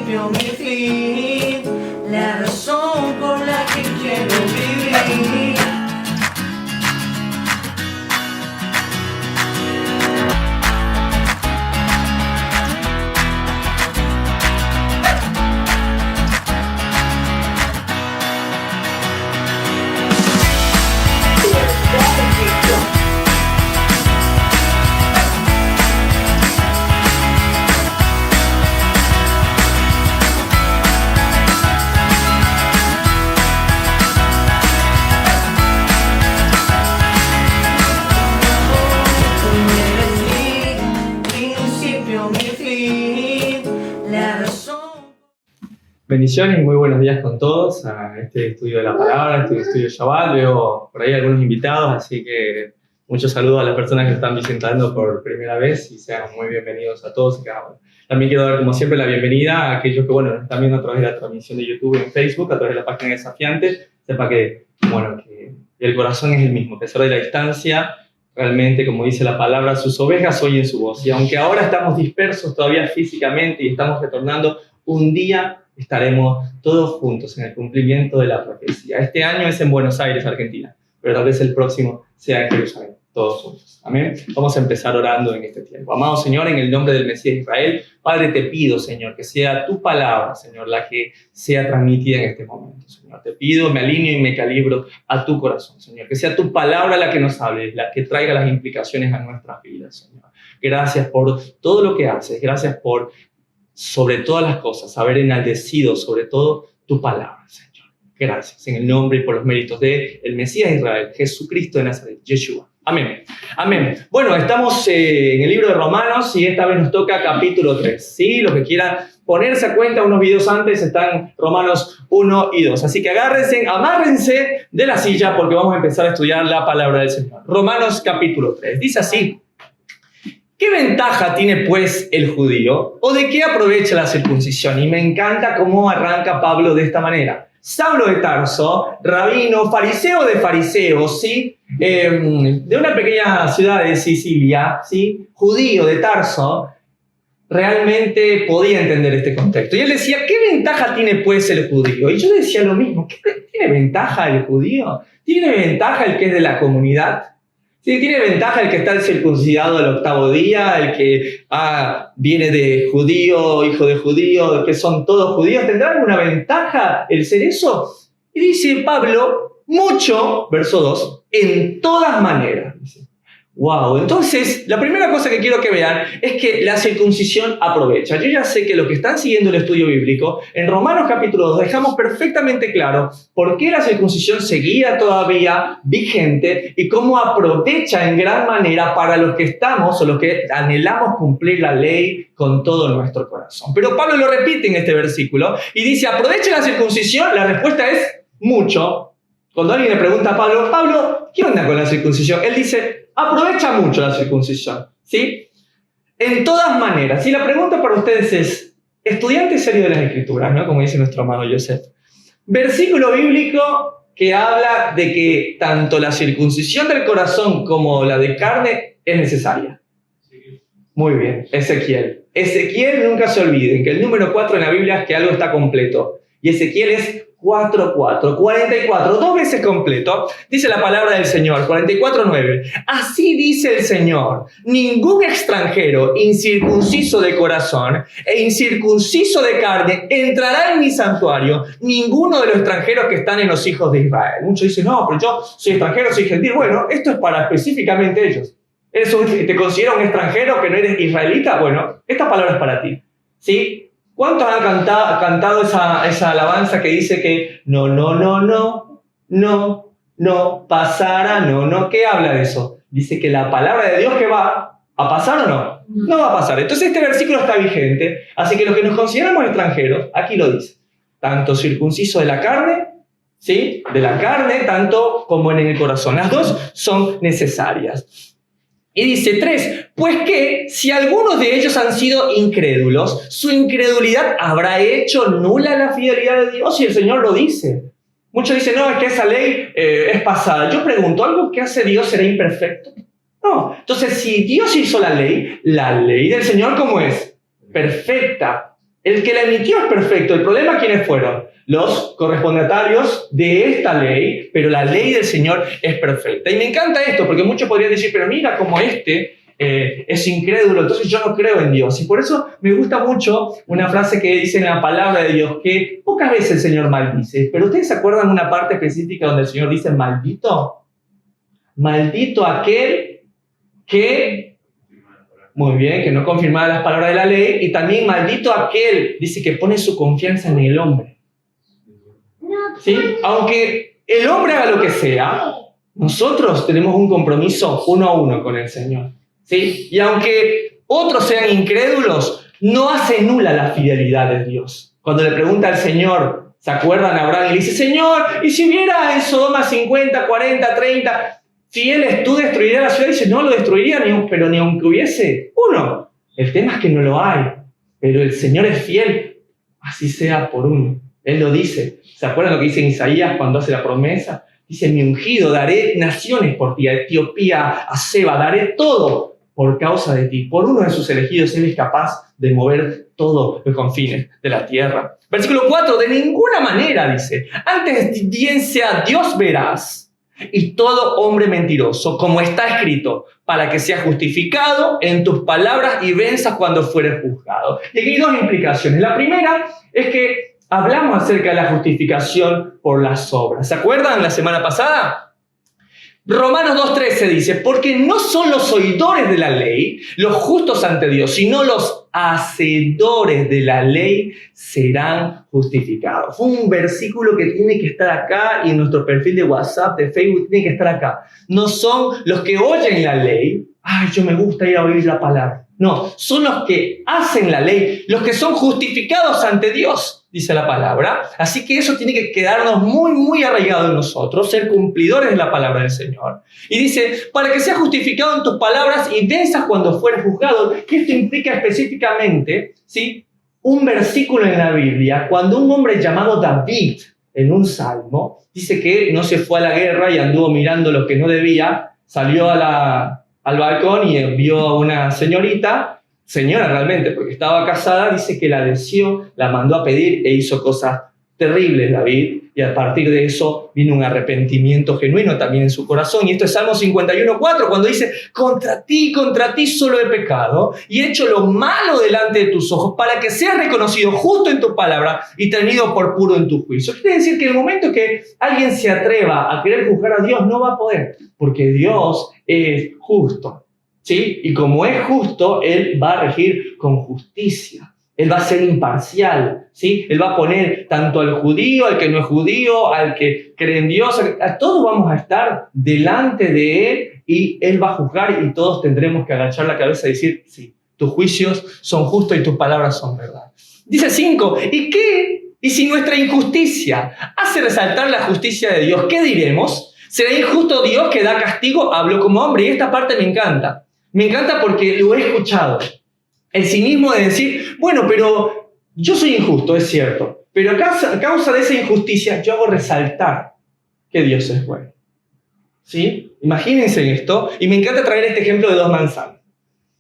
principio, mi fin, la razón por la que quiero vivir. Bendiciones y muy buenos días con todos a este estudio de la palabra, este estudio Shabbat. Veo por ahí algunos invitados, así que muchos saludos a las personas que están visitando por primera vez y sean muy bienvenidos a todos. También quiero dar como siempre la bienvenida a aquellos que nos están viendo a través de la transmisión de YouTube y en Facebook, a través de la página Desafiante. Sepa que el corazón es el mismo, a pesar de la distancia. Realmente, como dice la palabra, sus ovejas oyen su voz. Y aunque ahora estamos dispersos todavía físicamente y estamos retornando, un día estaremos todos juntos en el cumplimiento de la profecía. Este año es en Buenos Aires, Argentina, pero tal vez el próximo sea en Jerusalén, todos juntos. Amén. Vamos a empezar orando en este tiempo. Amado Señor, en el nombre del Mesías de Israel, Padre, te pido, Señor, que sea tu palabra, Señor, la que sea transmitida en este momento, Señor. Te pido, me alineo y me calibro a tu corazón, Señor. Que sea tu palabra la que nos hable, la que traiga las implicaciones a nuestras vidas, Señor. Gracias por todo lo que haces. Gracias por, sobre todas las cosas, haber enaldecido sobre todo tu palabra, Señor. Gracias, en el nombre y por los méritos de el Mesías de Israel, Jesucristo de Nazaret, Yeshua. Amén. Amén. Bueno, estamos en el libro de Romanos y esta vez nos toca capítulo 3. ¿Sí? Los que quieran ponerse a cuenta, unos videos antes están Romanos 1 y 2. Así que amárrense de la silla porque vamos a empezar a estudiar la palabra del Señor. Romanos capítulo 3. Dice así: ¿qué ventaja tiene pues el judío? ¿O de qué aprovecha la circuncisión? Y me encanta cómo arranca Pablo de esta manera. Saulo de Tarso, rabino, fariseo de fariseos, ¿sí? De una pequeña ciudad de Sicilia, ¿sí? Judío de Tarso, realmente podía entender este contexto. Y él decía, ¿qué ventaja tiene pues el judío? Y yo decía lo mismo, ¿tiene ventaja el judío? ¿Tiene ventaja el que es de la comunidad? Sí, tiene ventaja el que está circuncidado al 8º día, el que viene de judío, hijo de judío, que son todos judíos. ¿Tendrá alguna ventaja el ser eso? Y dice Pablo, mucho, verso 2, en todas maneras. Dice. Wow, entonces la primera cosa que quiero que vean es que la circuncisión aprovecha. Yo ya sé que los que están siguiendo el estudio bíblico, en Romanos capítulo 2 dejamos perfectamente claro por qué la circuncisión seguía todavía vigente y cómo aprovecha en gran manera para los que estamos o los que anhelamos cumplir la ley con todo nuestro corazón. Pero Pablo lo repite en este versículo y dice, ¿aprovecha la circuncisión? La respuesta es mucho. Cuando alguien le pregunta a Pablo, ¿qué onda con la circuncisión? Él dice, aprovecha mucho la circuncisión, ¿sí? En todas maneras. Y la pregunta para ustedes es, estudiante serio de las Escrituras, ¿no? Como dice nuestro amado Joseph. Versículo bíblico que habla de que tanto la circuncisión del corazón como la de carne es necesaria. Muy bien, Ezequiel. Ezequiel, nunca se olviden que el número 4 en la Biblia es que algo está completo. Y Ezequiel es 4:4, 44, 2 veces completo. Dice la palabra del Señor, 44:9. Así dice el Señor, ningún extranjero incircunciso de corazón e incircunciso de carne entrará en mi santuario, ninguno de los extranjeros que están en los hijos de Israel. Muchos dicen, no, pero yo soy extranjero, soy gentil. Bueno, esto es para específicamente ellos. ¿Te consideras un extranjero que no eres israelita? Bueno, esta palabra es para ti, ¿sí? ¿Cuántos han cantado esa alabanza que dice que no pasará, no? ¿Qué habla de eso? Dice que la palabra de Dios que va a pasar o no. No va a pasar. Entonces este versículo está vigente. Así que los que nos consideramos extranjeros, aquí lo dice. Tanto circunciso de la carne, ¿sí? De la carne, tanto como en el corazón. Las dos son necesarias. Y dice 3, pues que si algunos de ellos han sido incrédulos, su incredulidad habrá hecho nula la fidelidad de Dios, y el Señor lo dice. Muchos dicen, no, es que esa ley es pasada. Yo pregunto, ¿algo que hace Dios será imperfecto? No. Entonces, si Dios hizo la ley del Señor, ¿cómo es? Perfecta. El que la emitió es perfecto. El problema, ¿quiénes fueron? Los correspondatarios de esta ley, pero la ley del Señor es perfecta. Y me encanta esto, porque muchos podrían decir, pero mira como es incrédulo, entonces yo no creo en Dios. Y por eso me gusta mucho una frase que dice en la palabra de Dios, que pocas veces el Señor maldice. Pero ¿ustedes se acuerdan de una parte específica donde el Señor dice maldito? Maldito aquel que... Muy bien, que no confirmaba las palabras de la ley. Y también maldito aquel, dice, que pone su confianza en el hombre. ¿Sí? Aunque el hombre haga lo que sea, nosotros tenemos un compromiso 1 a 1 con el Señor. ¿Sí? Y aunque otros sean incrédulos, no hace nula la fidelidad de Dios. Cuando le pregunta al Señor, ¿se acuerdan? Abraham y le dice, Señor, ¿y si hubiera en Sodoma 50, 40, 30 fieles, tú destruirías la ciudad? Y dice, no lo destruiría, pero ni aunque hubiese uno. El tema es que no lo hay, pero el Señor es fiel, así sea por uno. Él lo dice. ¿Se acuerdan lo que dice en Isaías cuando hace la promesa? Dice, mi ungido, daré naciones por ti, a Etiopía, a Seba, daré todo por causa de ti. Por uno de sus elegidos, Él es capaz de mover todos los confines de la tierra. Versículo 4, de ninguna manera, dice, antes bien sea Dios veraz y todo hombre mentiroso, como está escrito, para que seas justificado en tus palabras y venzas cuando fueres juzgado. Y aquí hay 2 implicaciones. La primera es que hablamos acerca de la justificación por las obras. ¿Se acuerdan la semana pasada? Romanos 2:13 dice, porque no son los oidores de la ley los justos ante Dios, sino los hacedores de la ley serán justificados. Fue un versículo que tiene que estar acá y en nuestro perfil de WhatsApp, de Facebook, tiene que estar acá. No son los que oyen la ley, ay, yo me gusta ir a oír la palabra. No, son los que hacen la ley, los que son justificados ante Dios, dice la palabra. Así que eso tiene que quedarnos muy, muy arraigado en nosotros, ser cumplidores de la palabra del Señor. Y dice, para que seas justificado en tus palabras y venzas cuando fueres juzgado, que esto implica específicamente, ¿sí?, un versículo en la Biblia, cuando un hombre llamado David, en un salmo, dice que no se fue a la guerra y anduvo mirando lo que no debía, salió al balcón y vio a una señora realmente, porque estaba casada, dice que la deseó, la mandó a pedir e hizo cosas terribles David, y a partir de eso vino un arrepentimiento genuino también en su corazón. Y esto es Salmo 51:4, cuando dice, contra ti solo he pecado y he hecho lo malo delante de tus ojos, para que seas reconocido justo en tu palabra y tenido por puro en tu juicio. Quiere decir que en el momento que alguien se atreva a querer juzgar a Dios, no va a poder, porque Dios es justo, ¿sí? Y como es justo, Él va a regir con justicia. Él va a ser imparcial, ¿sí? Él va a poner tanto al judío, al que no es judío, al que cree en Dios, a todos vamos a estar delante de Él y Él va a juzgar y todos tendremos que agachar la cabeza y decir, sí, tus juicios son justos y tus palabras son verdad. Dice 5, ¿y qué? ¿Y si nuestra injusticia hace resaltar la justicia de Dios? ¿Qué diremos? ¿Será injusto Dios que da castigo? Hablo como hombre y esta parte me encanta. Me encanta porque lo he escuchado. El cinismo de decir, bueno, pero yo soy injusto, es cierto, pero a causa de esa injusticia yo hago resaltar que Dios es bueno. ¿Sí? Imagínense en esto, y me encanta traer este ejemplo de 2 manzanas,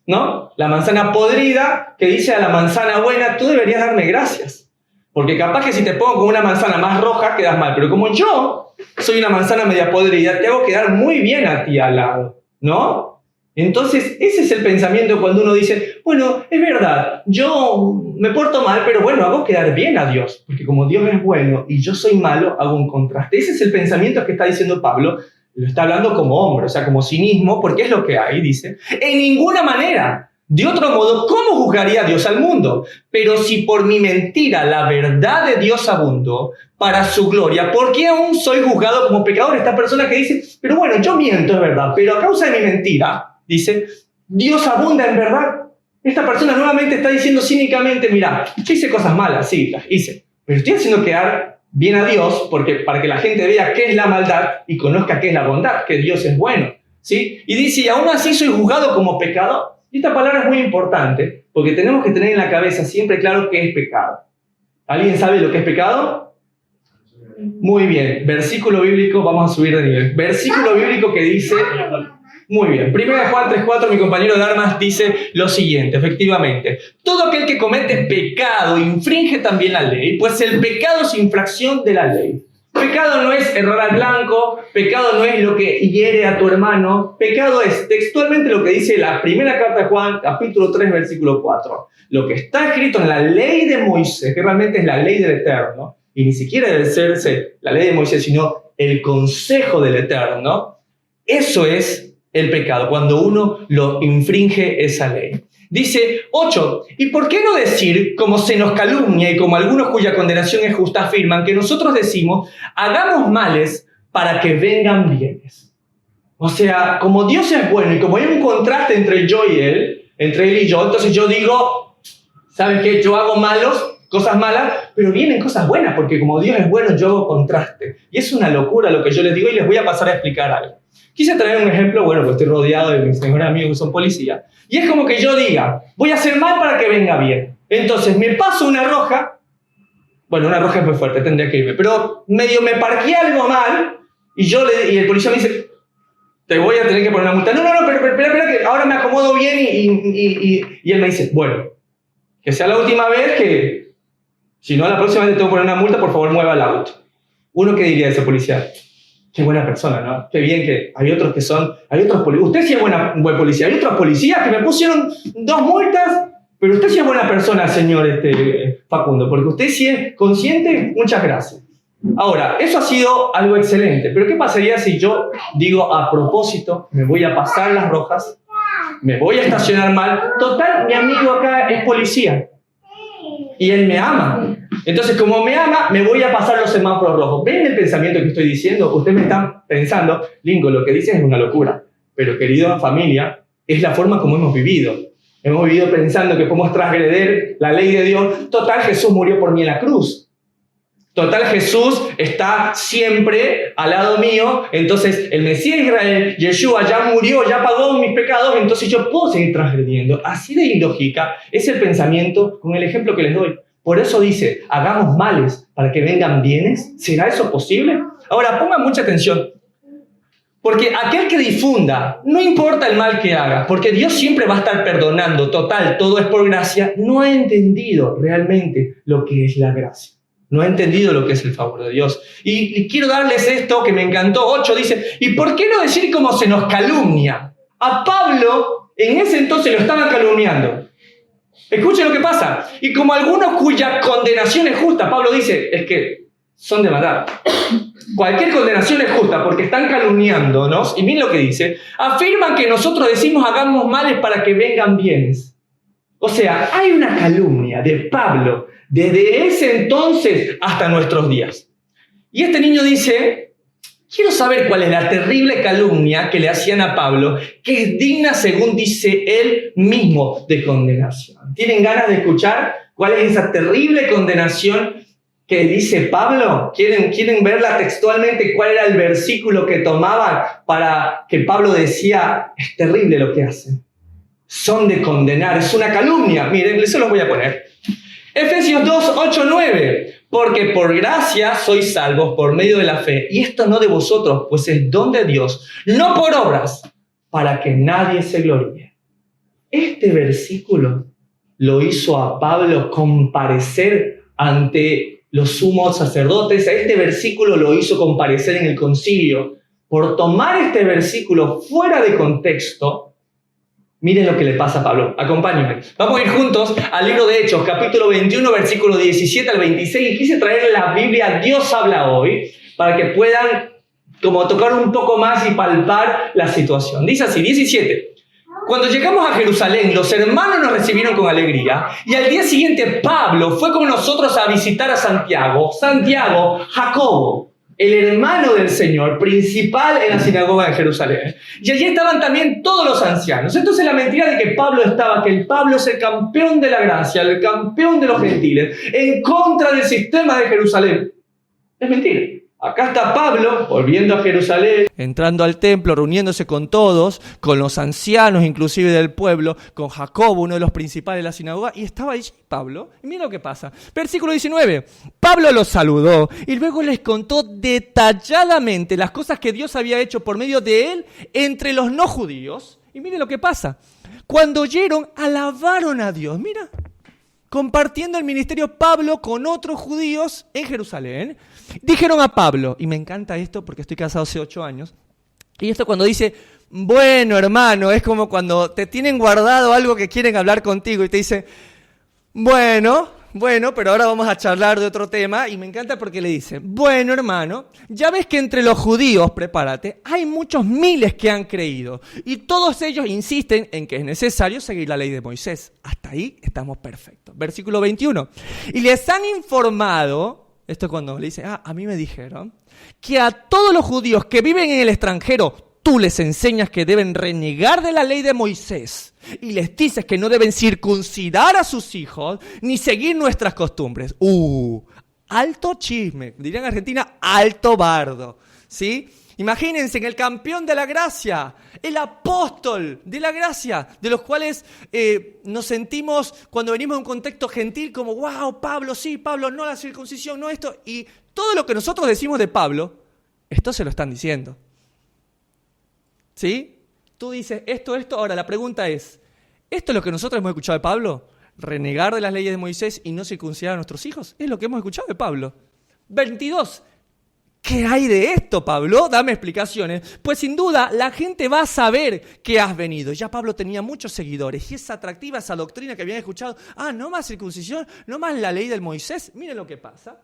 ¿no? La manzana podrida que dice a la manzana buena, tú deberías darme gracias, porque capaz que si te pongo con una manzana más roja quedas mal, pero como yo soy una manzana media podrida, te hago quedar muy bien a ti al lado, ¿no? Entonces, ese es el pensamiento cuando uno dice, bueno, es verdad, yo me porto mal, pero bueno, hago quedar bien a Dios, porque como Dios es bueno y yo soy malo, hago un contraste. Ese es el pensamiento que está diciendo Pablo, lo está hablando como hombre, o sea, como cinismo, porque es lo que hay, dice, en ninguna manera. De otro modo, ¿cómo juzgaría Dios al mundo? Pero si por mi mentira la verdad de Dios abundó para su gloria, ¿por qué aún soy juzgado como pecador? Esta persona que dice, pero bueno, yo miento, es verdad, pero a causa de mi mentira, dice, Dios abunda en verdad. Esta persona nuevamente está diciendo cínicamente, mira, yo hice cosas malas, sí, las hice, pero estoy haciendo quedar bien a Dios para que la gente vea qué es la maldad y conozca qué es la bondad, que Dios es bueno, ¿sí? Y dice, y aún así soy juzgado como pecador. Y esta palabra es muy importante porque tenemos que tener en la cabeza siempre claro qué es pecado. ¿Alguien sabe lo que es pecado? Muy bien, versículo bíblico, vamos a subir de nivel. Versículo bíblico que dice, Muy bien. 1 Juan 3:4, mi compañero de armas dice lo siguiente, efectivamente. Todo aquel que comete pecado infringe también la ley, pues el pecado es infracción de la ley. Pecado no es error al blanco, pecado no es lo que hiere a tu hermano, pecado es textualmente lo que dice la primera carta de Juan, capítulo 3, versículo 4. Lo que está escrito en la ley de Moisés, que realmente es la ley del Eterno, y ni siquiera debe serse la ley de Moisés, sino el consejo del Eterno, eso es el pecado, cuando uno lo infringe esa ley. Dice 8, ¿y por qué no decir, como se nos calumnia y como algunos cuya condenación es justa afirman, que nosotros decimos, hagamos males para que vengan bienes? O sea, como Dios es bueno y como hay un contraste entre yo y Él, entre Él y yo, entonces yo digo, ¿saben qué? Yo hago cosas malas, pero vienen cosas buenas, porque como Dios es bueno, yo hago contraste. Y es una locura lo que yo les digo y les voy a pasar a explicar algo. Quise traer un ejemplo, bueno, pues estoy rodeado de mis mejores amigos que son policías. Y es como que yo diga, voy a hacer mal para que venga bien. Entonces me paso una roja, bueno, una roja es muy fuerte, tendría que irme, pero medio me parqué algo mal y el policía me dice, te voy a tener que poner una multa. No, pero espera, que ahora me acomodo bien y él me dice, bueno, que sea la última vez que, si no, la próxima vez te tengo que poner una multa, por favor mueva el auto. ¿Uno qué diría de ese policía? Qué buena persona, ¿no? Qué bien que hay otros que son... Usted sí es buen policía. Hay otros policías que me pusieron 2 multas, pero usted sí es buena persona, señor Facundo, porque usted sí es consciente. Muchas gracias. Ahora, eso ha sido algo excelente, pero ¿qué pasaría si yo digo a propósito, me voy a pasar las rojas, me voy a estacionar mal? Total, mi amigo acá es policía y él me ama. Entonces, como me ama, me voy a pasar los semáforos rojos. ¿Ven el pensamiento que estoy diciendo? Ustedes me están pensando, Lingo, lo que dices es una locura. Pero, querida familia, es la forma como hemos vivido. Hemos vivido pensando que podemos transgreder la ley de Dios. Total, Jesús murió por mí en la cruz. Total, Jesús está siempre al lado mío. Entonces, el Mesías de Israel, Yeshua, ya murió, ya pagó mis pecados. Entonces, yo puedo seguir transgrediendo. Así de ilógica es el pensamiento con el ejemplo que les doy. Por eso dice, hagamos males para que vengan bienes. ¿Será eso posible? Ahora, pongan mucha atención. Porque aquel que difunda, no importa el mal que haga, porque Dios siempre va a estar perdonando. Total, todo es por gracia. No ha entendido realmente lo que es la gracia. No ha entendido lo que es el favor de Dios. Y quiero darles esto que me encantó. 8 dice, ¿y por qué no decir cómo se nos calumnia? A Pablo en ese entonces lo estaban calumniando. Escuchen lo que pasa. Y como algunos cuya condenación es justa, Pablo dice, es que son de maldad. Cualquier condenación es justa porque están calumniándonos. Y miren lo que dice. Afirman que nosotros decimos hagamos males para que vengan bienes. O sea, hay una calumnia de Pablo desde ese entonces hasta nuestros días. Y este niño dice, quiero saber cuál es la terrible calumnia que le hacían a Pablo, que es digna, según dice él mismo, de condenación. ¿Tienen ganas de escuchar cuál es esa terrible condenación que dice Pablo? ¿Quieren verla textualmente? ¿Cuál era el versículo que tomaban para que Pablo decía, es terrible lo que hacen? Son de condenar, es una calumnia. Miren, se los voy a poner. Efesios 2, 8, 9. Porque por gracia sois salvos por medio de la fe, y esto no de vosotros, pues es don de Dios, no por obras, para que nadie se gloríe. Este versículo lo hizo a Pablo comparecer ante los sumos sacerdotes. Este versículo lo hizo comparecer en el concilio. Por tomar este versículo fuera de contexto, miren lo que le pasa a Pablo. Acompáñenme. Vamos a ir juntos al libro de Hechos, capítulo 21, versículo 17 al 26. Y quise traer la Biblia Dios habla hoy, para que puedan como tocar un poco más y palpar la situación. Dice así, 17. Cuando llegamos a Jerusalén, los hermanos nos recibieron con alegría. Y al día siguiente Pablo fue con nosotros a visitar a Santiago, Jacobo, el hermano del Señor, principal en la sinagoga de Jerusalén. Y allí estaban también todos los ancianos. Entonces la mentira de que Pablo estaba, que el Pablo es el campeón de la gracia, el campeón de los gentiles, en contra del sistema de Jerusalén, es mentira. Acá está Pablo, volviendo a Jerusalén, entrando al templo, reuniéndose con todos, con los ancianos inclusive del pueblo, con Jacobo, uno de los principales de la sinagoga, y estaba allí Pablo. Y mira lo que pasa. Versículo 19. Pablo los saludó y luego les contó detalladamente las cosas que Dios había hecho por medio de él entre los no judíos. Y mire lo que pasa. Cuando oyeron, alabaron a Dios. Mira, compartiendo el ministerio Pablo con otros judíos en Jerusalén. Dijeron a Pablo, y me encanta esto porque estoy casado hace 8 años, y esto cuando dice, bueno hermano, es como cuando te tienen guardado algo que quieren hablar contigo y te dicen, bueno, pero ahora vamos a charlar de otro tema, y me encanta porque le dice, bueno hermano, ya ves que entre los judíos, prepárate, hay muchos miles que han creído, y todos ellos insisten en que es necesario seguir la ley de Moisés. Hasta ahí estamos perfectos. Versículo 21. Y les han informado, esto es cuando le dice, a mí me dijeron, que a todos los judíos que viven en el extranjero, tú les enseñas que deben renegar de la ley de Moisés y les dices que no deben circuncidar a sus hijos ni seguir nuestras costumbres. Alto chisme, dirían en Argentina, alto bardo, ¿sí? Imagínense en el campeón de la gracia, el apóstol de la gracia, de los cuales nos sentimos cuando venimos de un contexto gentil como, wow, Pablo, sí, Pablo, no la circuncisión, no esto. Y todo lo que nosotros decimos de Pablo, esto se lo están diciendo. ¿Sí? Tú dices esto. Ahora la pregunta es, ¿esto es lo que nosotros hemos escuchado de Pablo? ¿Renegar de las leyes de Moisés y no circuncidar a nuestros hijos? Es lo que hemos escuchado de Pablo. 22. ¿Qué hay de esto, Pablo? Dame explicaciones. Pues sin duda la gente va a saber que has venido. Ya Pablo tenía muchos seguidores y es atractiva esa doctrina que habían escuchado. No más circuncisión, no más la ley del Moisés. Miren lo que pasa.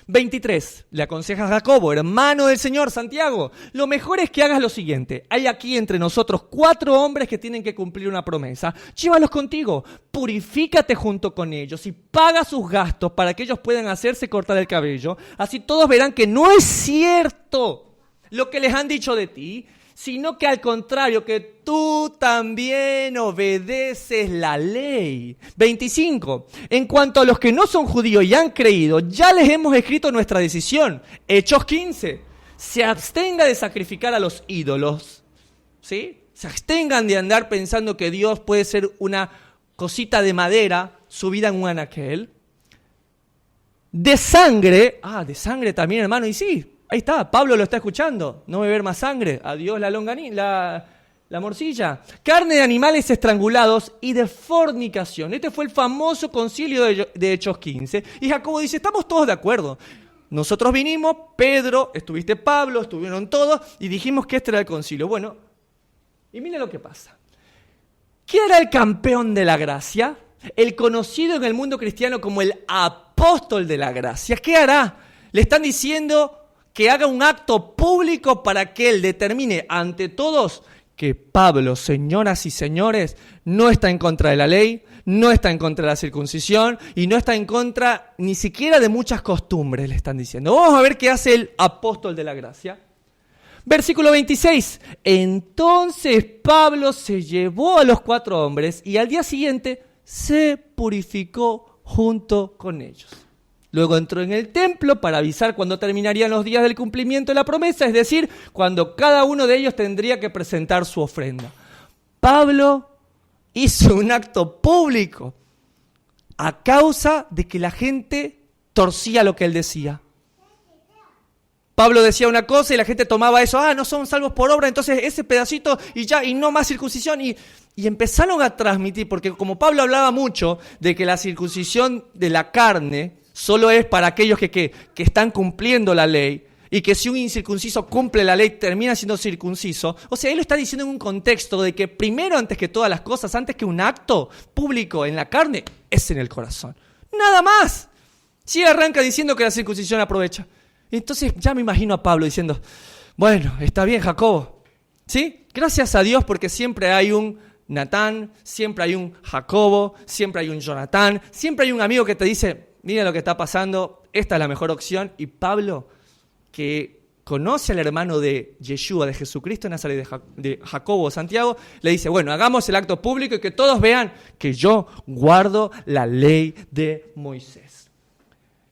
23. Le aconseja a Jacobo, hermano del Señor, Santiago, lo mejor es que hagas lo siguiente. Hay aquí entre nosotros 4 hombres que tienen que cumplir una promesa. Llévalos contigo, purifícate junto con ellos y paga sus gastos para que ellos puedan hacerse cortar el cabello. Así todos verán que no es cierto lo que les han dicho de ti, sino que al contrario, que tú también obedeces la ley. 25. En cuanto a los que no son judíos y han creído, ya les hemos escrito nuestra decisión. Hechos 15. Se abstenga de sacrificar a los ídolos. ¿Sí? Se abstengan de andar pensando que Dios puede ser una cosita de madera subida en un anaquel. De sangre. De sangre también, hermano. Y sí. Ahí está, Pablo lo está escuchando. No beber más sangre. Adiós la morcilla. Carne de animales estrangulados y de fornicación. Este fue el famoso concilio de Hechos 15. Y Jacobo dice, estamos todos de acuerdo. Nosotros vinimos, Pedro, estuviste Pablo, estuvieron todos, y dijimos que este era el concilio. Bueno, y mira lo que pasa. ¿Quién era el campeón de la gracia? El conocido en el mundo cristiano como el apóstol de la gracia. ¿Qué hará? Le están diciendo que haga un acto público para que él determine ante todos que Pablo, señoras y señores, no está en contra de la ley, no está en contra de la circuncisión y no está en contra ni siquiera de muchas costumbres, le están diciendo. Vamos a ver qué hace el apóstol de la gracia. Versículo 26. Entonces Pablo se llevó a los 4 hombres y al día siguiente se purificó junto con ellos. Luego entró en el templo para avisar cuándo terminarían los días del cumplimiento de la promesa, es decir, cuando cada uno de ellos tendría que presentar su ofrenda. Pablo hizo un acto público a causa de que la gente torcía lo que él decía. Pablo decía una cosa y la gente tomaba eso, no son salvos por obra, entonces ese pedacito y ya, y no más circuncisión. Y empezaron a transmitir, porque como Pablo hablaba mucho de que la circuncisión de la carne solo es para aquellos que están cumpliendo la ley, y que si un incircunciso cumple la ley termina siendo circunciso. O sea, él lo está diciendo en un contexto de que primero, antes que todas las cosas, antes que un acto público en la carne, es en el corazón. Nada más. Si él arranca diciendo que la circuncisión aprovecha. Entonces ya me imagino a Pablo diciendo, bueno, está bien, Jacobo, ¿sí? Gracias a Dios porque siempre hay un Natán, siempre hay un Jacobo, siempre hay un Jonatán, siempre hay un amigo que te dice, mira lo que está pasando, esta es la mejor opción. Y Pablo, que conoce al hermano de Yeshua, de Jesucristo en Nazaret, de Jacobo, Santiago, le dice, bueno, hagamos el acto público y que todos vean que yo guardo la ley de Moisés.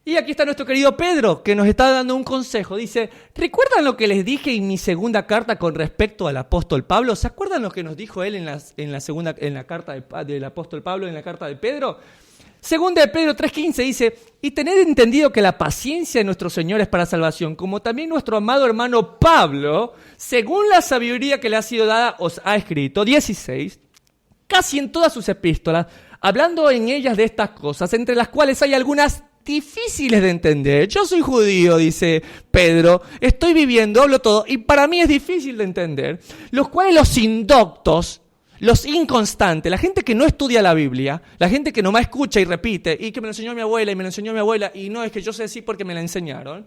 Y aquí está nuestro querido Pedro, que nos está dando un consejo. Dice, ¿recuerdan lo que les dije en mi segunda carta con respecto al apóstol Pablo? ¿Se acuerdan lo que nos dijo él en la carta del apóstol Pablo, en la carta de Pedro? Segunda de Pedro 3:15 dice, y tened entendido que la paciencia de nuestro Señor es para salvación, como también nuestro amado hermano Pablo, según la sabiduría que le ha sido dada, os ha escrito. 16, casi en todas sus epístolas, hablando en ellas de estas cosas, entre las cuales hay algunas difíciles de entender. Yo soy judío, dice Pedro, estoy viviendo, hablo todo, y para mí es difícil de entender, los cuales los indoctos, los inconstantes, la gente que no estudia la Biblia, la gente que nomás escucha y repite, y que me lo enseñó mi abuela, y me lo enseñó mi abuela, y no es que yo sé así porque me la enseñaron,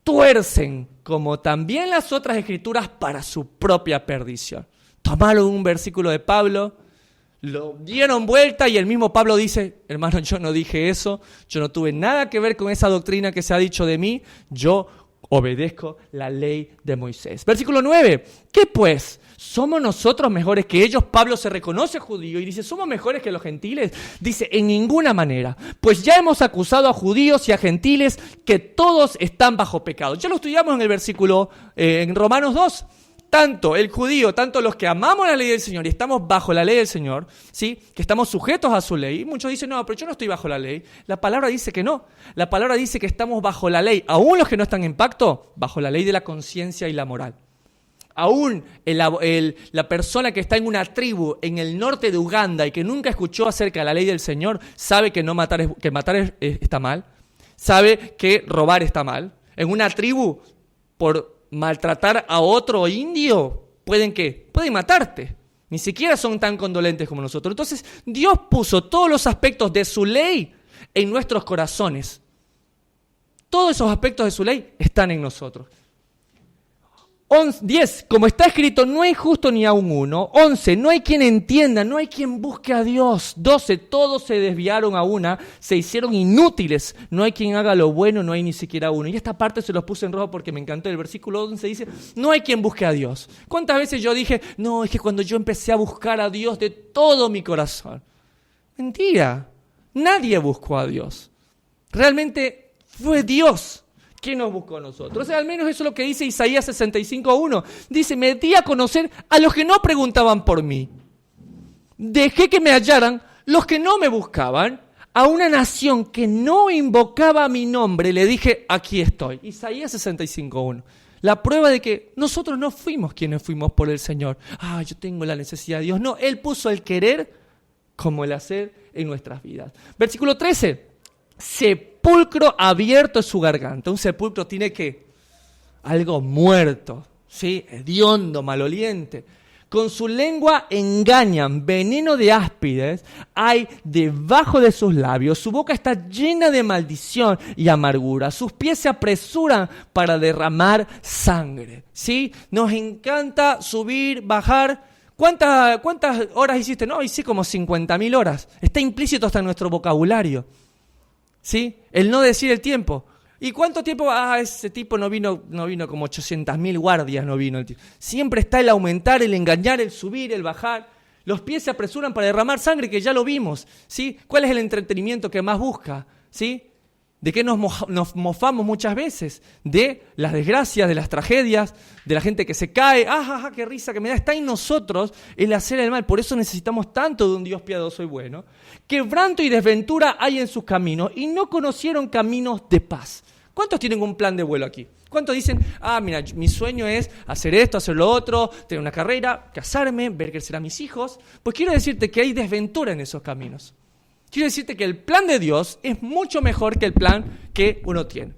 tuercen, como también las otras escrituras, para su propia perdición. Tomaron un versículo de Pablo, lo dieron vuelta y el mismo Pablo dice, hermano, yo no dije eso, yo no tuve nada que ver con esa doctrina que se ha dicho de mí, yo obedezco la ley de Moisés. Versículo 9, ¿qué pues? ¿Somos nosotros mejores que ellos? Pablo se reconoce judío y dice, ¿somos mejores que los gentiles? Dice, en ninguna manera, pues ya hemos acusado a judíos y a gentiles que todos están bajo pecado. Ya lo estudiamos en el versículo, en Romanos 2. Tanto el judío, tanto los que amamos la ley del Señor y estamos bajo la ley del Señor, ¿sí? Que estamos sujetos a su ley. Muchos dicen, no, pero yo no estoy bajo la ley. La palabra dice que no. La palabra dice que estamos bajo la ley. Aún los que no están en pacto, bajo la ley de la conciencia y la moral. Aún la persona que está en una tribu en el norte de Uganda y que nunca escuchó acerca de la ley del Señor, sabe que matar está mal. Sabe que robar está mal. En una tribu, por maltratar a otro indio, pueden matarte. Ni siquiera son tan condolentes como nosotros. Entonces, Dios puso todos los aspectos de su ley en nuestros corazones. Todos esos aspectos de su ley están en nosotros. 10, como está escrito, no hay justo ni aun uno. 11, no hay quien entienda, no hay quien busque a Dios. 12, todos se desviaron a una, se hicieron inútiles. No hay quien haga lo bueno, no hay ni siquiera uno. Y esta parte se los puse en rojo porque me encantó. El versículo 11 dice, no hay quien busque a Dios. ¿Cuántas veces yo dije, no, es que cuando yo empecé a buscar a Dios de todo mi corazón? Mentira, nadie buscó a Dios. Realmente fue Dios ¿quién nos buscó a nosotros? O sea, al menos eso es lo que dice Isaías 65:1. Dice, me di a conocer a los que no preguntaban por mí. Dejé que me hallaran los que no me buscaban. A una nación que no invocaba mi nombre, le dije, aquí estoy. Isaías 65:1. La prueba de que nosotros no fuimos quienes fuimos por el Señor. Yo tengo la necesidad de Dios. No, Él puso el querer como el hacer en nuestras vidas. Versículo 13. Sepulcro abierto es su garganta. Un sepulcro tiene algo muerto, ¿sí? Hediondo, maloliente. Con su lengua engañan, veneno de áspides hay debajo de sus labios. Su boca está llena de maldición y amargura. Sus pies se apresuran para derramar sangre, ¿sí? Nos encanta subir, bajar. ¿Cuántas horas hiciste? No, hice como 50.000 horas. Está implícito hasta en nuestro vocabulario, ¿sí? El no decir el tiempo. ¿Y cuánto tiempo? Ese tipo no vino como 800.000 guardias, no vino el tipo. Siempre está el aumentar, el engañar, el subir, el bajar. Los pies se apresuran para derramar sangre, que ya lo vimos, ¿sí? ¿Cuál es el entretenimiento que más busca? ¿Sí? ¿De qué nos mofamos muchas veces? De las desgracias, de las tragedias, de la gente que se cae. ¡Qué risa que me da! Está en nosotros el hacer el mal. Por eso necesitamos tanto de un Dios piadoso y bueno. Quebranto y desventura hay en sus caminos y no conocieron caminos de paz. ¿Cuántos tienen un plan de vuelo aquí? ¿Cuántos dicen, mira, mi sueño es hacer esto, hacer lo otro, tener una carrera, casarme, ver crecer a mis hijos? Pues quiero decirte que hay desventura en esos caminos. Quiero decirte que el plan de Dios es mucho mejor que el plan que uno tiene.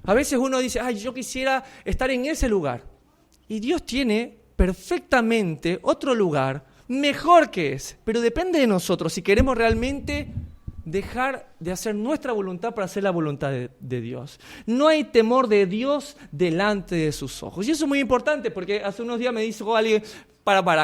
A veces uno dice, yo quisiera estar en ese lugar. Y Dios tiene perfectamente otro lugar mejor que ese. Pero depende de nosotros si queremos realmente dejar de hacer nuestra voluntad para hacer la voluntad de Dios. No hay temor de Dios delante de sus ojos. Y eso es muy importante porque hace unos días me dijo alguien,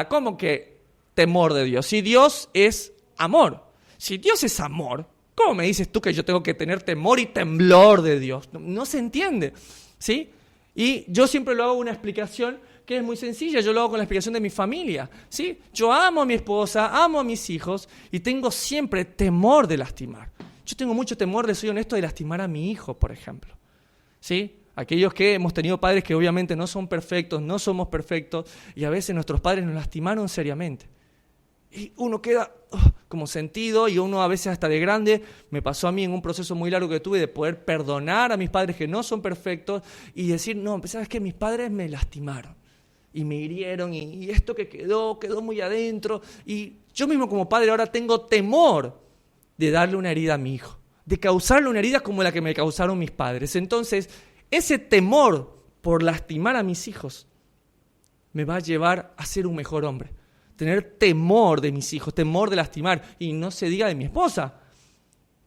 ¿cómo que temor de Dios? Si Dios es amor. Si Dios es amor, ¿cómo me dices tú que yo tengo que tener temor y temblor de Dios? No se entiende, ¿sí? Y yo siempre lo hago una explicación que es muy sencilla. Yo lo hago con la explicación de mi familia, ¿sí? Yo amo a mi esposa, amo a mis hijos y tengo siempre temor de lastimar. Yo tengo mucho temor, les soy honesto, de lastimar a mi hijo, por ejemplo. ¿Sí? Aquellos que hemos tenido padres que obviamente no son perfectos, no somos perfectos, y a veces nuestros padres nos lastimaron seriamente. Y uno queda como sentido, y uno a veces hasta de grande, me pasó a mí en un proceso muy largo que tuve de poder perdonar a mis padres que no son perfectos y decir, no, ¿sabes qué? Mis padres me lastimaron y me hirieron y esto que quedó muy adentro. Y yo mismo como padre ahora tengo temor de darle una herida a mi hijo, de causarle una herida como la que me causaron mis padres. Entonces, ese temor por lastimar a mis hijos me va a llevar a ser un mejor hombre. Tener temor de mis hijos, temor de lastimar. Y no se diga de mi esposa.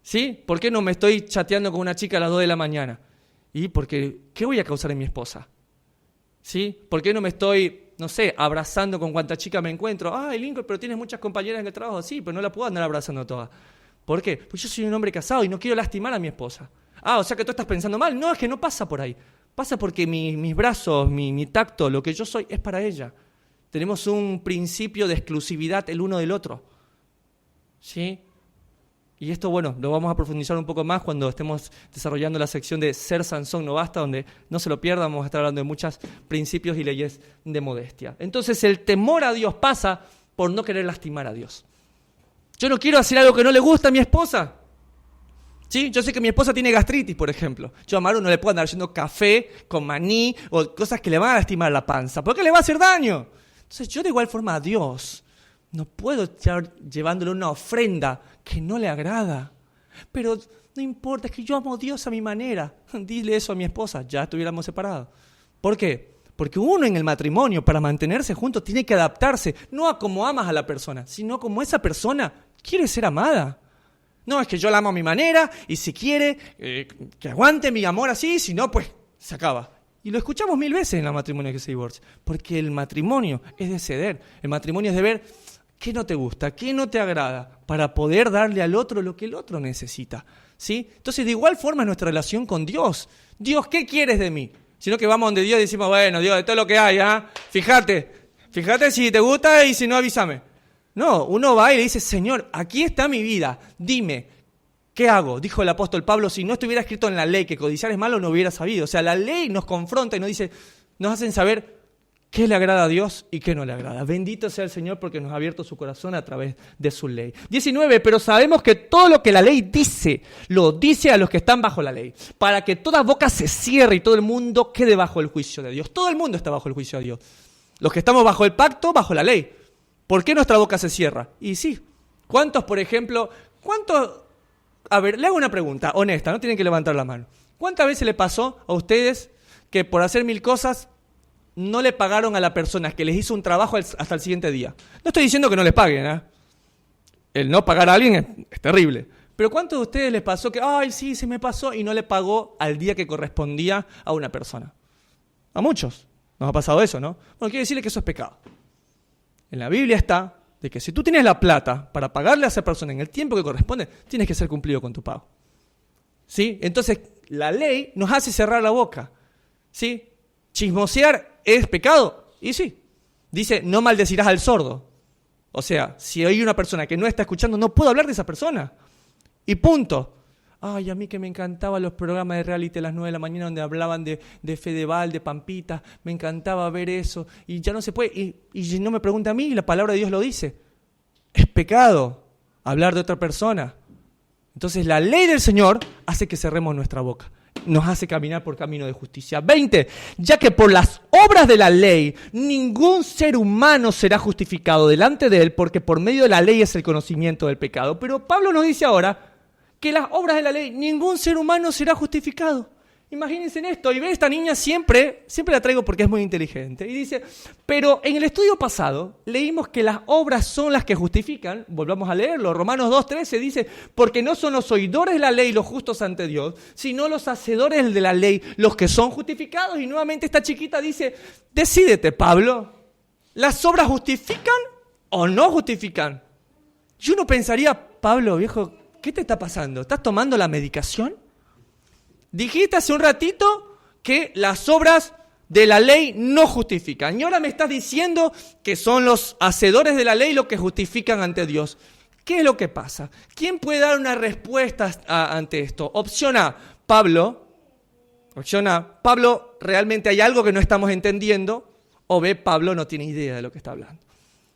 ¿Sí? ¿Por qué no me estoy chateando con una chica a las 2 de la mañana? ¿Y porque qué voy a causar en mi esposa? ¿Sí? ¿Por qué no me estoy, no sé, abrazando con cuanta chica me encuentro? Ay, Lincoln, pero tienes muchas compañeras en el trabajo. Sí, pero no la puedo andar abrazando todas. ¿Por qué? Pues yo soy un hombre casado y no quiero lastimar a mi esposa. Ah, o sea que tú estás pensando mal. No, es que no pasa por ahí. Pasa porque mis brazos, mi tacto, lo que yo soy, es para ella. Tenemos un principio de exclusividad el uno del otro. ¿Sí? Y esto, bueno, lo vamos a profundizar un poco más cuando estemos desarrollando la sección de Ser Sansón no basta, donde no se lo pierdan, vamos a estar hablando de muchos principios y leyes de modestia. Entonces, el temor a Dios pasa por no querer lastimar a Dios. Yo no quiero hacer algo que no le gusta a mi esposa. ¿Sí? Yo sé que mi esposa tiene gastritis, por ejemplo. Yo a Maru no le puedo andar haciendo café con maní o cosas que le van a lastimar la panza, porque le va a hacer daño. Entonces yo de igual forma a Dios no puedo estar llevándole una ofrenda que no le agrada. Pero no importa, es que yo amo a Dios a mi manera. Dile eso a mi esposa, ya estuviéramos separados. ¿Por qué? Porque uno en el matrimonio, para mantenerse juntos, tiene que adaptarse, no a cómo amas a la persona, sino como esa persona quiere ser amada. No, es que yo la amo a mi manera y si quiere, que aguante mi amor así, si no, pues se acaba. Y lo escuchamos 1000 veces en los matrimonios que se divorcian, porque el matrimonio es de ceder, el matrimonio es de ver qué no te gusta, qué no te agrada, para poder darle al otro lo que el otro necesita. ¿Sí? Entonces, de igual forma es nuestra relación con Dios. Dios, ¿qué quieres de mí? Sino que vamos donde Dios y decimos, bueno, Dios, de todo lo que hay, fíjate si te gusta y si no, avísame. No, uno va y le dice, Señor, aquí está mi vida, dime, ¿qué hago? Dijo el apóstol Pablo, si no estuviera escrito en la ley que codiciar es malo, no hubiera sabido. O sea, la ley nos confronta y nos dice, nos hacen saber qué le agrada a Dios y qué no le agrada. Bendito sea el Señor porque nos ha abierto su corazón a través de su ley. 19, pero sabemos que todo lo que la ley dice, lo dice a los que están bajo la ley, para que toda boca se cierre y todo el mundo quede bajo el juicio de Dios. Todo el mundo está bajo el juicio de Dios. Los que estamos bajo el pacto, bajo la ley. ¿Por qué nuestra boca se cierra? Y sí, ¿cuántos, por ejemplo, a ver, le hago una pregunta honesta, no tienen que levantar la mano. ¿Cuántas veces le pasó a ustedes que por hacer 1000 cosas no le pagaron a la persona que les hizo un trabajo hasta el siguiente día? No estoy diciendo que no les paguen, El no pagar a alguien es terrible. Pero ¿cuántos de ustedes les pasó que, ay, sí, se me pasó y no le pagó al día que correspondía a una persona? A muchos nos ha pasado eso, ¿no? Bueno, quiero decirle que eso es pecado. En la Biblia está de que si tú tienes la plata para pagarle a esa persona en el tiempo que corresponde, tienes que ser cumplido con tu pago. ¿Sí? Entonces, la ley nos hace cerrar la boca. ¿Sí? Chismosear es pecado. Y sí. Dice, no maldecirás al sordo. O sea, si hay una persona que no está escuchando, no puedo hablar de esa persona. Y punto. Ay, a mí que me encantaban los programas de reality a las 9 de la mañana donde hablaban de Fedeval, de Pampita. Me encantaba ver eso. Y ya no se puede. Y no me pregunta a mí, la palabra de Dios lo dice. Es pecado hablar de otra persona. Entonces la ley del Señor hace que cerremos nuestra boca. Nos hace caminar por camino de justicia. 20. Ya que por las obras de la ley ningún ser humano será justificado delante de él, porque por medio de la ley es el conocimiento del pecado. Pero Pablo nos dice ahora que las obras de la ley, ningún ser humano será justificado. Imagínense en esto, y ve esta niña siempre la traigo porque es muy inteligente, y dice, pero en el estudio pasado leímos que las obras son las que justifican, volvamos a leerlo, Romanos 2:13 dice, porque no son los oidores de la ley los justos ante Dios, sino los hacedores de la ley los que son justificados, y nuevamente esta chiquita dice, decídete, Pablo, ¿las obras justifican o no justifican? Y uno pensaría, Pablo, viejo, ¿qué te está pasando? ¿Estás tomando la medicación? Dijiste hace un ratito que las obras de la ley no justifican. Y ahora me estás diciendo que son los hacedores de la ley los que justifican ante Dios. ¿Qué es lo que pasa? ¿Quién puede dar una respuesta ante esto? Opción A, Pablo. Opción A, Pablo, realmente hay algo que no estamos entendiendo. O B, Pablo no tiene idea de lo que está hablando.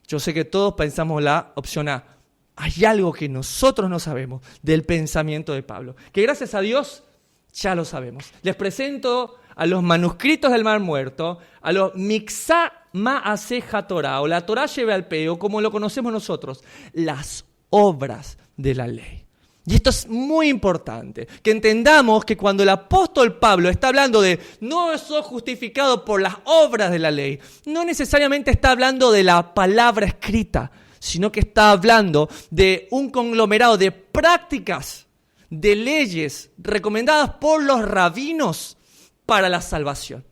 Yo sé que todos pensamos la opción A. Hay algo que nosotros no sabemos del pensamiento de Pablo, que gracias a Dios ya lo sabemos. Les presento a los manuscritos del Mar Muerto, a los Mixá Ma'aseh Torah, o la Torah lleve al peo, como lo conocemos nosotros, las obras de la ley. Y esto es muy importante, que entendamos que cuando el apóstol Pablo está hablando de no sos justificado por las obras de la ley, no necesariamente está hablando de la palabra escrita, sino que está hablando de un conglomerado de prácticas, de leyes recomendadas por los rabinos para la salvación.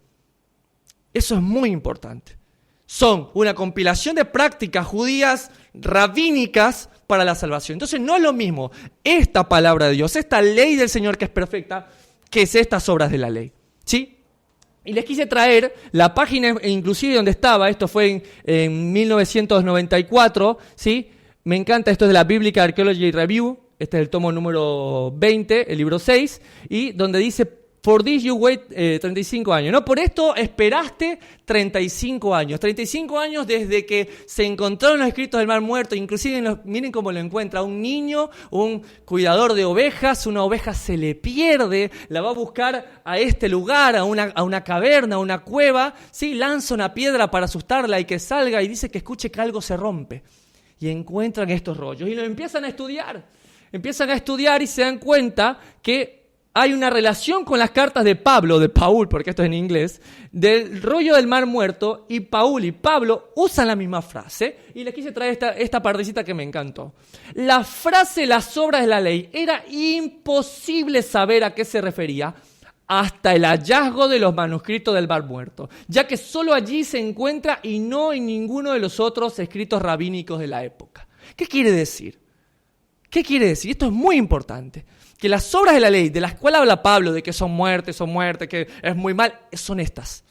Eso es muy importante. Son una compilación de prácticas judías rabínicas para la salvación. Entonces no es lo mismo esta palabra de Dios, esta ley del Señor que es perfecta, que es estas obras de la ley. ¿Sí? Y les quise traer la página inclusive donde estaba, esto fue en 1994, ¿sí? Me encanta, esto es de la Biblical Archaeology Review, este es el tomo número 20, el libro 6, y donde dice, for this you wait 35 años, ¿no? Por esto esperaste 35 años. 35 años desde que se encontraron los escritos del Mar Muerto, inclusive miren cómo lo encuentra un niño, un cuidador de ovejas, una oveja se le pierde, la va a buscar a este lugar, a una caverna, a una cueva, ¿sí? Lanza una piedra para asustarla y que salga y dice que escuche que algo se rompe. Y encuentran estos rollos y lo empiezan a estudiar. Empiezan a estudiar y se dan cuenta que hay una relación con las cartas de Paul, porque esto es en inglés, del rollo del Mar Muerto, y Paul y Pablo usan la misma frase, y les quise traer esta partecita que me encantó. La frase las obras de la ley era imposible saber a qué se refería hasta el hallazgo de los manuscritos del Mar Muerto, ya que solo allí se encuentra y no en ninguno de los otros escritos rabínicos de la época. ¿Qué quiere decir? ¿Qué quiere decir? Esto es muy importante. Que las obras de la ley, de las cuales habla Pablo, de que son muertes, que es muy mal, son estas.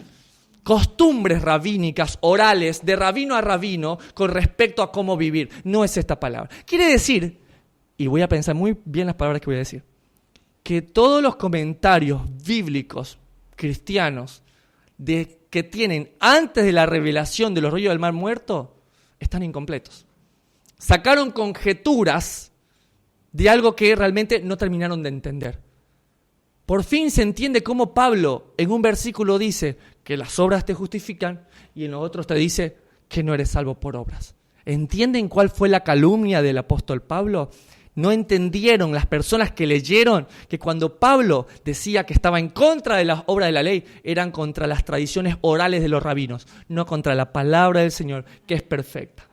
Costumbres rabínicas, orales, de rabino a rabino, con respecto a cómo vivir. No es esta palabra. Quiere decir, y voy a pensar muy bien las palabras que voy a decir, que todos los comentarios bíblicos, cristianos, que tienen antes de la revelación de los rollos del Mar Muerto, están incompletos. Sacaron conjeturas de algo que realmente no terminaron de entender. Por fin se entiende cómo Pablo en un versículo dice que las obras te justifican y en los otros te dice que no eres salvo por obras. ¿Entienden cuál fue la calumnia del apóstol Pablo? No entendieron las personas que leyeron que cuando Pablo decía que estaba en contra de las obras de la ley, eran contra las tradiciones orales de los rabinos, no contra la palabra del Señor, que es perfecta.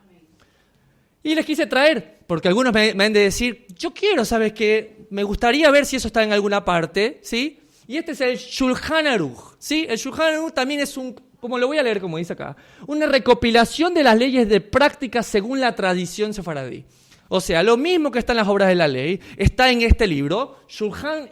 Y les quise traer, porque algunos me han de decir, yo quiero, ¿sabes qué? Me gustaría ver si eso está en alguna parte, ¿sí? Y este es el Shulchan Aruch, ¿sí? El Shulchan Aruch también es como lo voy a leer, como dice acá, una recopilación de las leyes de práctica según la tradición sefaradí. O sea, lo mismo que está en las obras de la ley, está en este libro. Shulchan,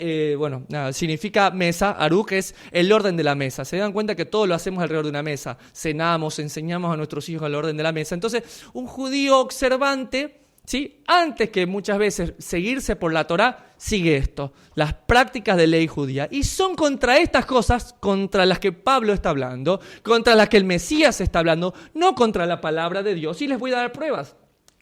significa mesa, Aruch es el orden de la mesa. Se dan cuenta que todo lo hacemos alrededor de una mesa. Cenamos, enseñamos a nuestros hijos el orden de la mesa. Entonces, un judío observante, ¿sí? Antes que muchas veces seguirse por la Torá, sigue esto, las prácticas de ley judía. Y son contra estas cosas, contra las que Pablo está hablando, contra las que el Mesías está hablando, no contra la palabra de Dios. Y les voy a dar pruebas.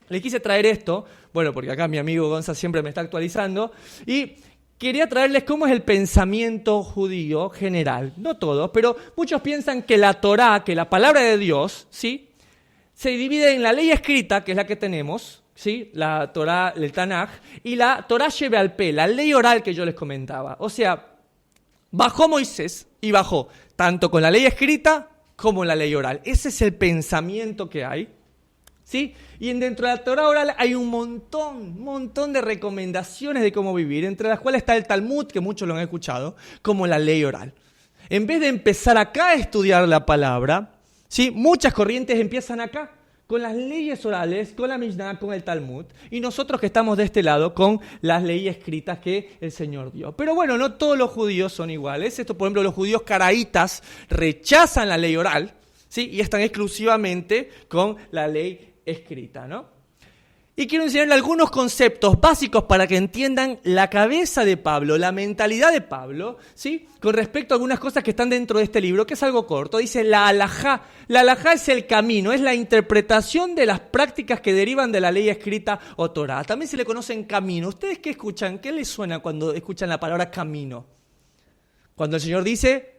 Les quise traer esto, bueno, porque acá mi amigo Gonza siempre me está actualizando, y quería traerles cómo es el pensamiento judío general. No todos, pero muchos piensan que la Torá, que la palabra de Dios, ¿sí?, se divide en la ley escrita, que es la que tenemos, ¿sí?, la Torá, el Tanaj, y la Torá lleve al pe, la ley oral que yo les comentaba. O sea, bajó Moisés y bajó tanto con la ley escrita como la ley oral. Ese es el pensamiento que hay. ¿Sí? Y dentro de la Torá oral hay un montón de recomendaciones de cómo vivir, entre las cuales está el Talmud, que muchos lo han escuchado, como la ley oral. En vez de empezar acá a estudiar la palabra, ¿sí?, muchas corrientes empiezan acá, con las leyes orales, con la Mishnah, con el Talmud, y nosotros que estamos de este lado con las leyes escritas que el Señor dio. Pero bueno, no todos los judíos son iguales. Esto, por ejemplo, los judíos caraítas rechazan la ley oral, ¿sí?, y están exclusivamente con la ley escrita, ¿no? Y quiero enseñarle algunos conceptos básicos para que entiendan la cabeza de Pablo, la mentalidad de Pablo, ¿sí? Con respecto a algunas cosas que están dentro de este libro, que es algo corto. Dice la halajá. La halajá es el camino, es la interpretación de las prácticas que derivan de la ley escrita o Torá. También se le conocen camino. ¿Ustedes qué escuchan? ¿Qué les suena cuando escuchan la palabra camino? Cuando el Señor dice: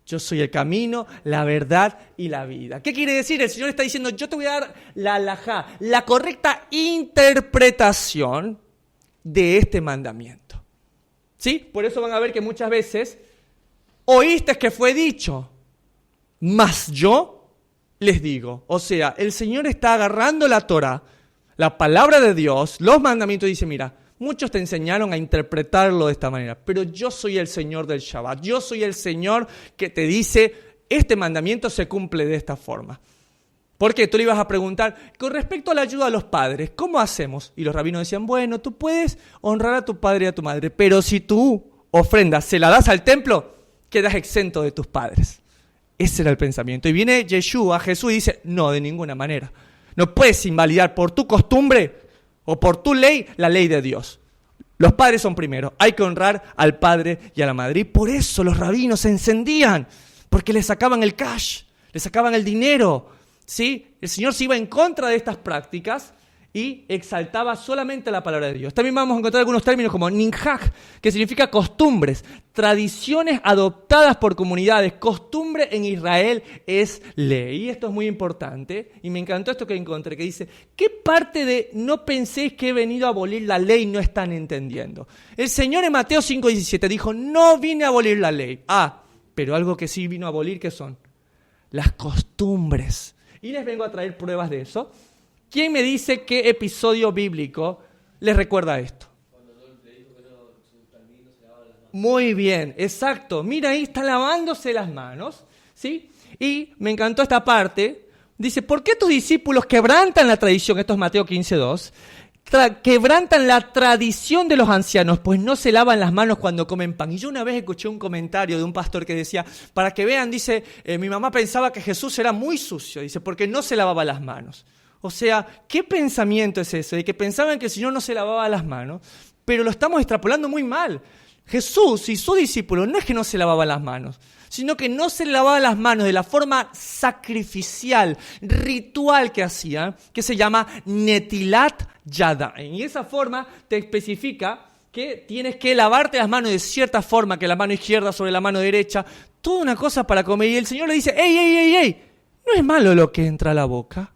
yo soy el camino, la verdad y la vida. ¿Qué quiere decir? El Señor está diciendo: yo te voy a dar la halajá, la correcta interpretación de este mandamiento. ¿Sí? Por eso van a ver que muchas veces oíste que fue dicho, mas yo les digo. O sea, el Señor está agarrando la Torá, la palabra de Dios, los mandamientos, y dice: mira, muchos te enseñaron a interpretarlo de esta manera, pero yo soy el Señor del Shabbat. Yo soy el Señor que te dice, este mandamiento se cumple de esta forma. Porque tú le ibas a preguntar, con respecto a la ayuda a los padres, ¿cómo hacemos? Y los rabinos decían: bueno, tú puedes honrar a tu padre y a tu madre, pero si tu ofrenda se la das al templo, quedas exento de tus padres. Ese era el pensamiento. Y viene Yeshua, Jesús, y dice: no, de ninguna manera. No puedes invalidar por tu costumbre o por tu ley, la ley de Dios. Los padres son primero. Hay que honrar al padre y a la madre. Y por eso los rabinos se encendían, porque le sacaban el cash, le sacaban el dinero. ¿Sí? El Señor se iba en contra de estas prácticas y exaltaba solamente la palabra de Dios. También vamos a encontrar algunos términos como ninjaj, que significa costumbres, tradiciones adoptadas por comunidades. Costumbre en Israel es ley. Y esto es muy importante. Y me encantó esto que encontré, que dice: ¿qué parte de no penséis que he venido a abolir la ley no están entendiendo? El Señor en Mateo 5:17 dijo: no vine a abolir la ley. Pero algo que sí vino a abolir, ¿qué son? Las costumbres. Y les vengo a traer pruebas de eso. ¿Quién me dice qué episodio bíblico les recuerda esto? Muy bien, exacto. Mira, ahí está lavándose las manos, ¿sí? Y me encantó esta parte. Dice: ¿por qué tus discípulos quebrantan la tradición? Esto es Mateo 15:2. Quebrantan la tradición de los ancianos, pues no se lavan las manos cuando comen pan. Y yo una vez escuché un comentario de un pastor que decía: para que vean, dice, mi mamá pensaba que Jesús era muy sucio, dice, porque no se lavaba las manos. O sea, ¿qué pensamiento es ese? De que pensaban que el Señor no se lavaba las manos, pero lo estamos extrapolando muy mal. Jesús y sus discípulos no es que no se lavaban las manos, sino que no se lavaban las manos de la forma sacrificial, ritual que hacían, que se llama Netilat Yadayim. Y esa forma te especifica que tienes que lavarte las manos de cierta forma, que la mano izquierda sobre la mano derecha, toda una cosa para comer. Y el Señor le dice: ¡Ey! No es malo lo que entra a la boca,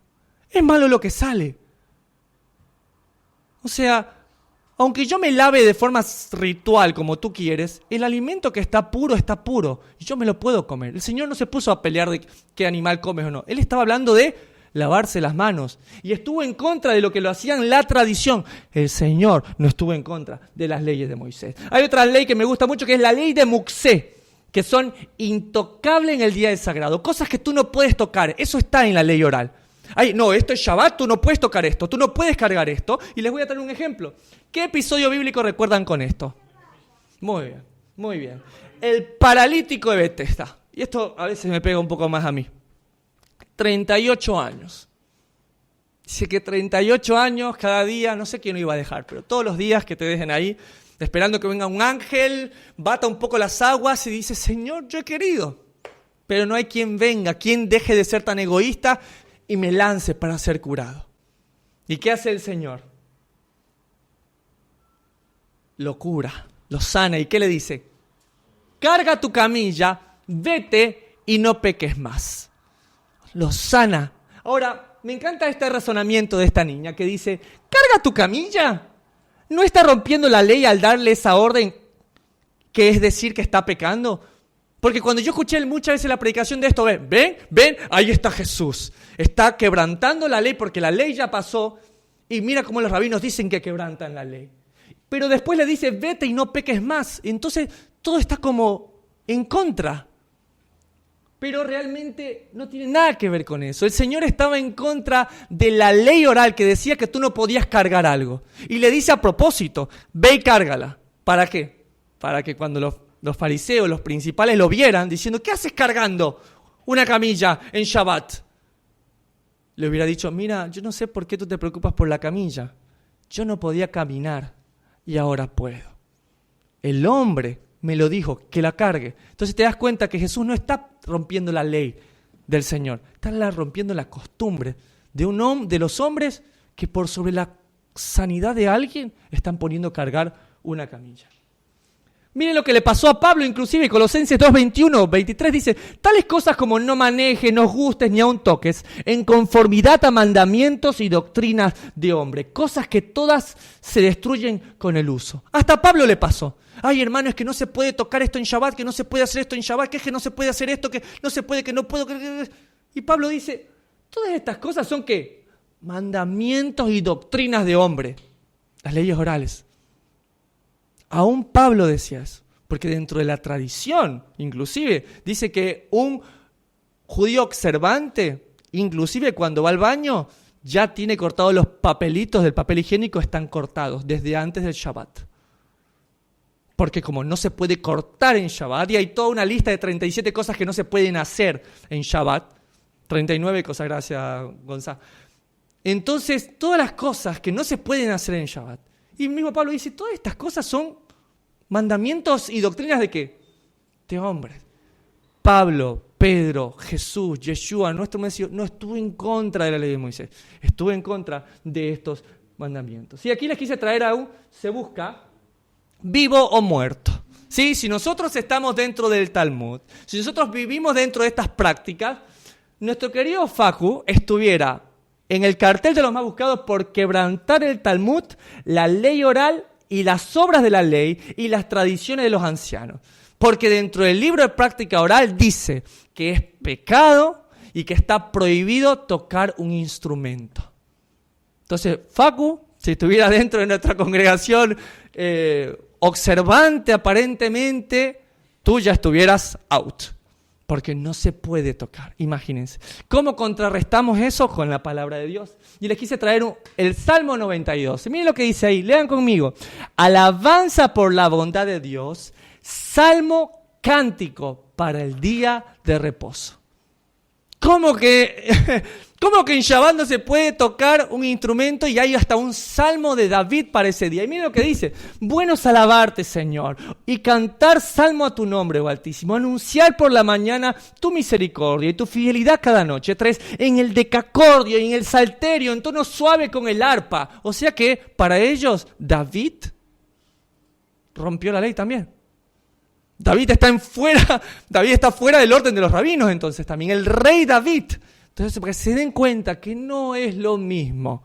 es malo lo que sale. O sea, aunque yo me lave de forma ritual como tú quieres, el alimento que está puro y yo me lo puedo comer. El Señor no se puso a pelear de qué animal comes o no. Él estaba hablando de lavarse las manos y estuvo en contra de lo que lo hacían la tradición. El Señor no estuvo en contra de las leyes de Moisés. Hay otra ley que me gusta mucho, que es la ley de Muxé, que son intocables en el día del sagrado, cosas que tú no puedes tocar. Eso está en la ley oral. Ay, no, esto es Shabbat, tú no puedes tocar esto, tú no puedes cargar esto. Y les voy a traer un ejemplo. ¿Qué episodio bíblico recuerdan con esto? Muy bien. El paralítico de Betesda. Y esto a veces me pega un poco más a mí. 38 años. Dice que 38 años cada día, no sé quién lo iba a dejar, pero todos los días que te dejen ahí, esperando que venga un ángel, bata un poco las aguas y dice: Señor, yo he querido, pero no hay quien venga, quien deje de ser tan egoísta y me lance para ser curado. ¿Y qué hace el Señor? Lo cura, lo sana. ¿Y qué le dice? Carga tu camilla, vete y no peques más. Lo sana. Ahora, me encanta este razonamiento de esta niña que dice: carga tu camilla. ¿No está rompiendo la ley al darle esa orden, que es decir que está pecando? Porque cuando yo escuché muchas veces la predicación de esto, ven, ahí está Jesús. Está quebrantando la ley porque la ley ya pasó. Y mira cómo los rabinos dicen que quebrantan la ley. Pero después le dice: vete y no peques más. Entonces todo está como en contra. Pero realmente no tiene nada que ver con eso. El Señor estaba en contra de la ley oral que decía que tú no podías cargar algo. Y le dice a propósito: ve y cárgala. ¿Para qué? Para que cuando los fariseos, los principales, lo vieran diciendo: ¿qué haces cargando una camilla en Shabbat? Le hubiera dicho: mira, yo no sé por qué tú te preocupas por la camilla. yo no podía caminar y ahora puedo. El hombre me lo dijo, que la cargue. Entonces te das cuenta que Jesús no está rompiendo la ley del Señor, está rompiendo la costumbre de los hombres que por sobre la sanidad de alguien están poniendo a cargar una camilla. Miren lo que le pasó a Pablo, inclusive Colosenses 2:21, 23 dice: tales cosas como no manejes, no gustes ni aun toques, en conformidad a mandamientos y doctrinas de hombre, cosas que todas se destruyen con el uso. Hasta a Pablo le pasó. Ay, hermano, es que no se puede tocar esto en Shabbat, que no se puede hacer esto en Shabbat, que es que no se puede hacer esto, que no se puede, que no puedo. Y Pablo dice, todas estas cosas son ¿qué? Mandamientos y doctrinas de hombre, las leyes orales. Aún Pablo decía eso, porque dentro de la tradición, inclusive, dice que un judío observante, inclusive cuando va al baño, ya tiene cortados los papelitos del papel higiénico, están cortados desde antes del Shabbat. Porque como no se puede cortar en Shabbat, y hay toda una lista de 37 cosas que no se pueden hacer en Shabbat, 39 cosas, gracias Gonzalo. Entonces, todas las cosas que no se pueden hacer en Shabbat, y el mismo Pablo dice, todas estas cosas son mandamientos y doctrinas ¿de qué? De hombres. Pablo, Pedro, Jesús, Yeshua, nuestro Mesías, no estuvo en contra de la ley de Moisés, estuvo en contra de estos mandamientos. Y aquí les quise traer aún, se busca vivo o muerto. ¿Sí? Si nosotros estamos dentro del Talmud, si nosotros vivimos dentro de estas prácticas, nuestro querido Facu estuviera en el cartel de los más buscados por quebrantar el Talmud, la ley oral y las obras de la ley y las tradiciones de los ancianos. Porque dentro del libro de práctica oral dice que es pecado y que está prohibido tocar un instrumento. Entonces, Facu, si estuviera dentro de nuestra congregación observante aparentemente, tú ya estuvieras out. Porque no se puede tocar, imagínense. ¿Cómo contrarrestamos eso? Con la palabra de Dios. Y les quise traer el Salmo 92. Miren lo que dice ahí, lean conmigo. Alabanza por la bondad de Dios, salmo cántico para el día de reposo. ¿Cómo que en Shabbat no se puede tocar un instrumento y hay hasta un salmo de David para ese día? Y miren lo que dice, bueno es alabarte, Señor, y cantar salmo a tu nombre, oh Altísimo, anunciar por la mañana tu misericordia y tu fidelidad cada noche. 3, en el decacordio y en el salterio, en tono suave con el arpa. O sea que para ellos David rompió la ley también. David está fuera del orden de los rabinos entonces también, el rey David. Entonces, para que se den cuenta que no es lo mismo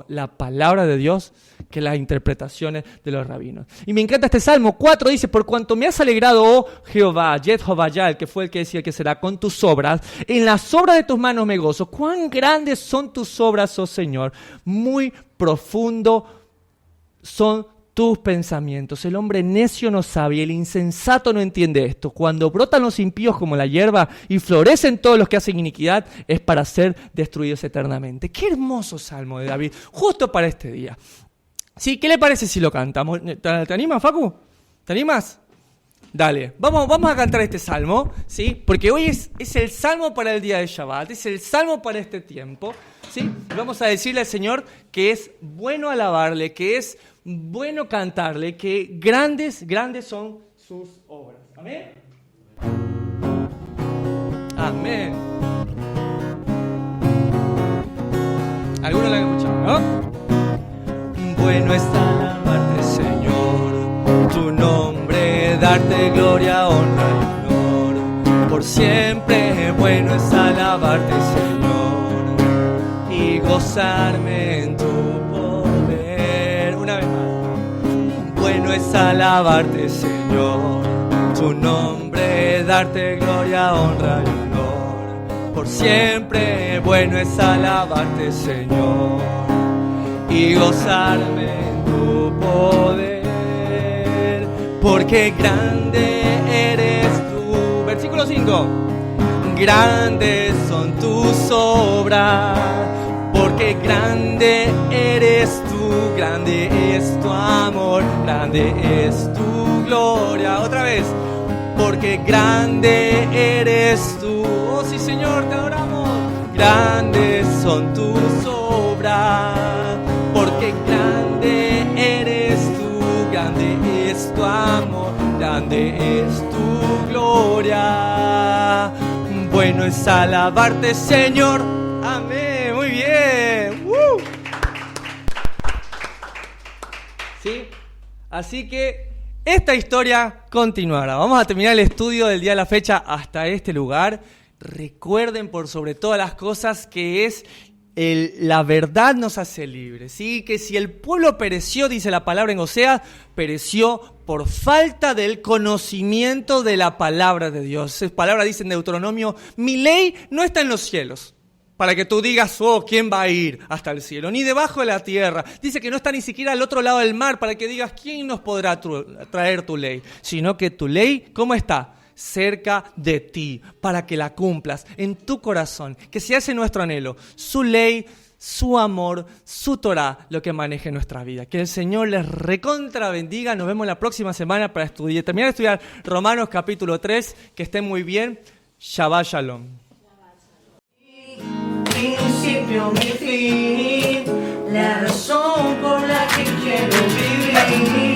la palabra de Dios que las interpretaciones de los rabinos. Y me encanta este Salmo 4, dice, por cuanto me has alegrado, oh Jehová, el que fue el que decía el que será, con tus obras, en las obras de tus manos me gozo. Cuán grandes son tus obras, oh Señor, muy profundo son tus pensamientos. El hombre necio no sabe y el insensato no entiende esto. Cuando brotan los impíos como la hierba y florecen todos los que hacen iniquidad, es para ser destruidos eternamente. Qué hermoso salmo de David, justo para este día. ¿Sí? ¿Qué le parece si lo cantamos? ¿Te animas, Facu? ¿Te animas? Dale, vamos a cantar este salmo, ¿sí? Porque hoy es el salmo para el día de Shabbat, es el salmo para este tiempo, ¿sí? Vamos a decirle al Señor que es bueno alabarle, que es bueno cantarle, que grandes son sus obras. Amén. Amén. Algunos lo han escuchado, ¿no? Bueno es alabarte, Señor, tu nombre, darte gloria, honra y honor. Por siempre bueno es alabarte, Señor, y gozarme en tu poder. Una vez más. Bueno es alabarte, Señor, tu nombre, darte gloria, honra y honor. Por siempre bueno es alabarte, Señor, y gozarme en tu poder, porque grande eres tú. Versículo 5. Grandes son tus obras, porque grande eres tú, grande es tu amor, grande es tu gloria. Otra vez, porque grande eres tú. Oh sí, Señor, te adoramos. Grandes son tus obras, porque es tu amor, grande es tu gloria. Bueno es alabarte, Señor. Amén. Muy bien. ¿Sí? Así que esta historia continuará. Vamos a terminar el estudio del día de la fecha hasta este lugar. Recuerden por sobre todas las cosas que es la verdad nos hace libres, ¿sí? Que si el pueblo pereció, dice la palabra en Oseas, pereció por falta del conocimiento de la palabra de Dios. Esa palabra dice en Deuteronomio, mi ley no está en los cielos, para que tú digas, oh, ¿quién va a ir hasta el cielo? Ni debajo de la tierra. Dice que no está ni siquiera al otro lado del mar, para que digas, ¿quién nos podrá traer tu ley? Sino que tu ley, ¿cómo está? Cerca de ti, para que la cumplas en tu corazón, que se hace nuestro anhelo, su ley, su amor, su Torah, lo que maneje nuestra vida. Que el Señor les recontra bendiga. Nos vemos la próxima semana para terminar de estudiar Romanos capítulo 3. Que estén muy bien. Shabbat Shalom. Principio, mi fin, la razón por la que quiero vivir.